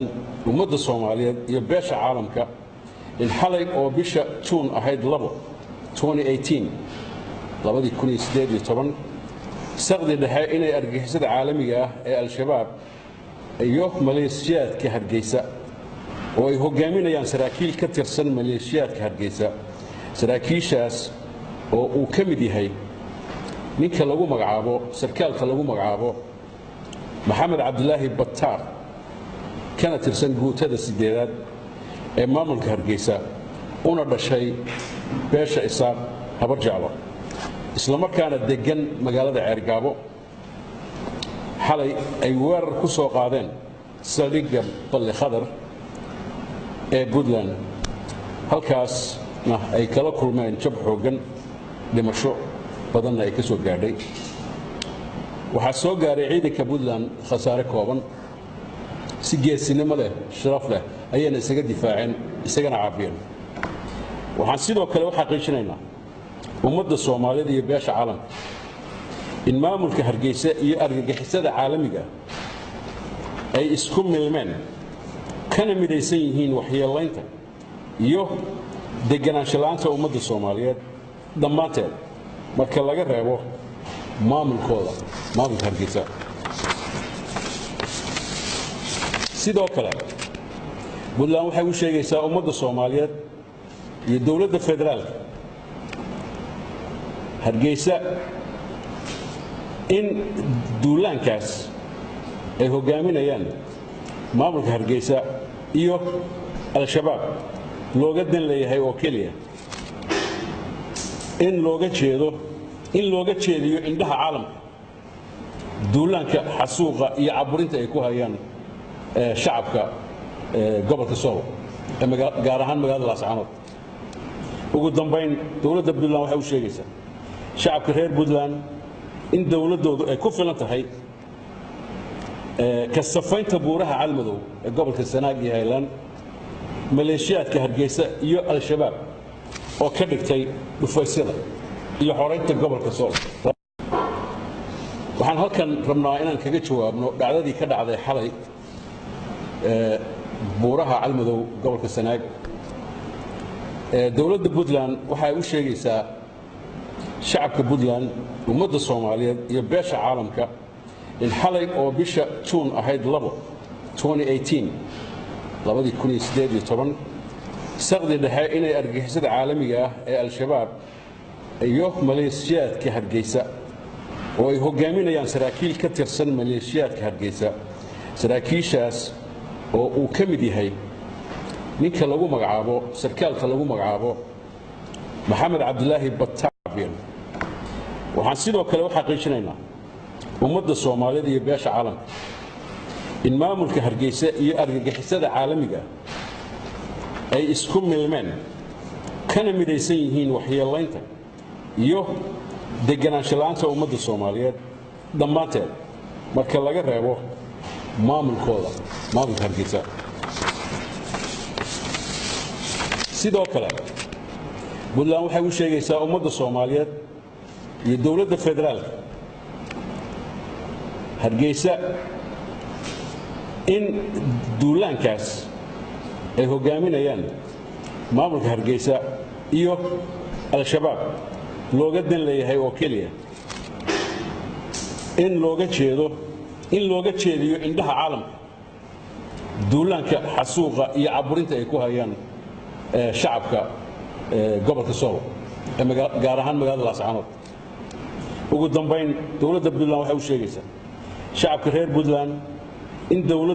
ummadda Soomaaliyeed iyo beesha caalamka in xalay oo bisha June ahayd 2018 saqdi dhexe inay argagixisada caalamiga ah ee al-shabaab iyo maleeshiyaadka Hargeysa oo ay hogaaminayaan saraakiil ka tirsan maleeshiyaadka Hargeysa saraakiishaas oo uu ka mid yahay ninka lagu magacaabo sarkaalka lagu magacaabo Maxamed Cabdulaahi Battaar kana tirsan guutada sideedaad ee maamulka Hargeysa una dhashay beesha Isaaq habar jeclo isla markaana degan magaalada Ceergaabo xalay ay weerar ku soo qaadeen saldhigga Balle Khadar ee Puntland halkaasna ay kala kulmeen jab xoogan dhimasho badanna ay ka soo gaadhay waxaa soo gaaray ciidanka Puntland khasaare kooban si geesinimo leh sharaf leh ayayna isaga difaaceen isagana caabiyeen waxaan sidoo kale u xaqiijinaynaa ummadda Soomaaliyeed iyo beesha caalamka in maamulka Hargeysa iyo argagixisada caalamiga ay isku milmeen kana midaysan yihiin waxyeelaynta iyo deganaansho la'aanta ummadda Soomaaliyeed dhammaanteed marka laga reebo maamulka Hargeysa sidoo kale Puntland waxay u sheegaysaa ummadda Soomaaliyeed iyo dawladda federaalka Hargeysa in duulaankaas ay hogaaminayaan maamulka Hargeysa iyo al-shabaab looga dan leeyahay oo kaliya in looga jeediyo indhaha caalamka duulaanka xasuuqa iyo caburinta ay ku hayaan shacabka gobolka Sool ee gaar ahaan magaalada Laascaanood ugu dambeyn dawladda Puntland waxay u sheegaysaa shacabka reer Puntland in dawladoodu ay ku filan tahay ka safaynta buuraha Calmadow ee gobolka Sanaag iyo Highland maleeshiyaadka Hargeysa iyo al-shabaab oo ka dhigtay dhufaysyada iyo xoreynta gobolka Sool waxaan halkan rabnaa inaan kaga jawaabno dhacdadii ka dhacday xalay buuraha Calmadow gobolka Sanaag dawladda Puntland waxay u sheegaysaa shacabka Puntland ummadda Soomaaliyeed iyo beesha caalamka in xalay oo bisha June ahayd 2018 saqdi dhexe inay argagixisada caalamiga ah ee al-shabaab iyo maleeshiyaadka Hargeysa oo ay hogaaminayaan saraakiil ka tirsan maleeshiyaadka Hargeysa saraakiishaas oo uu ka mid yahay ninka lagu magacaabo sarkaalka lagu magacaabo Maxamed Cabdulaahi Battaar waxaan sidoo kale u xaqiijinaynaa ummadda Soomaaliyeed iyo beesha caalamka in maamulka Hargeysa iyo argagixisada caalamiga ay isku milmeen kana midaysan yihiin waxyeelaynta iyo deganaansho la'aanta ummadda Soomaaliyeed dhammaanteed marka laga reebo maamulka Hargeysa sidoo kale Puntland waxay u sheegaysaa ummadda Soomaaliyeed iyo dawladda federaalka Hargeysa in duulaankaas ay hogaaminayaan maamulka Hargeysa iyo al-shabaab looga dan leeyahay oo kaliya in looga jeediyo indhaha caalamka duulaanka xasuuqa iyo caburinta ay ku hayaan shacabka gobolka Sool ee gaar ahaan magaalada Laascaanood ugu dambeyn dawladda Puntland waxay u sheegaysaa shacabka reer Puntland in dawladda